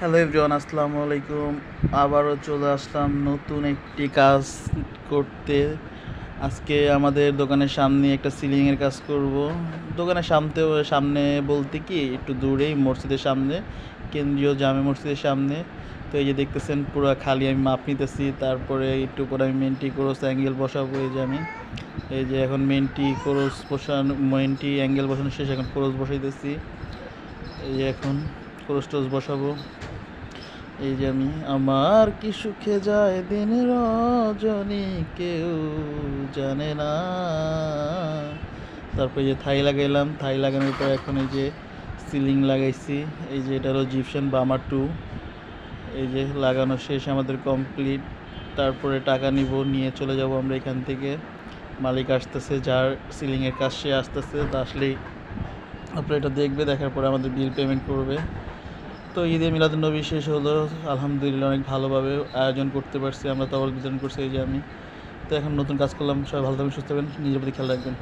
Hello everyone, আসসালামু আলাইকুম। আবারও চলে আসলাম নতুন একটি কাজ করতে। আজকে আমাদের দোকানের সামনে একটা সিলিংয়ের কাজ করব। দোকানের সামনে বলতে কি একটু দূরেই মসজিদের সামনে, কেন্দ্রীয় জামে মসজিদের সামনে। তো এই যে দেখতেছেন পুরো খালি আমি মাপ নিতেছি, তারপরে একটু করে আমি মেনটি ক্রস অ্যাঙ্গেল বসাবো। এই যে এখন মেনটি অ্যাঙ্গেল বসানো শেষ, এখন ক্রস বসাইতেছি। এই যে এখন ক্রস টোস বসাবো। এই যে আমার কি সুখে যায় দিন রজনী কেউ জানে না। তারপর এই যে থাই লাগাইলাম, থাই লাগানোর পর এখন এই যে সিলিং লাগাইছি। এই যে এটা হলো জিপসাম বামার 2। এই যে লাগানো শেষ, আমাদের কমপ্লিট। তারপরে টাকা নিয়ে চলে যাব আমরা এখান থেকে। মালিক আসতেছে, যার সিলিংয়ের কাজ সে আসতেছে, তো আসলেই আপনারা এটা দেখবে, দেখার পরে আমাদের বিল পেমেন্ট করবে। তো ঈদে মিলাদুন্নবী শেষ হলো, আলহামদুলিল্লাহ অনেক ভালোভাবে আয়োজন করতে পারছি আমরা, তওয়াল বিতরণ করছি এই যে আমি। তো এখন নতুন কাজ করলাম। সবাই ভালো থাকবেন, সুস্থ থাকবেন, নিজের প্রতি খেয়াল রাখবেন।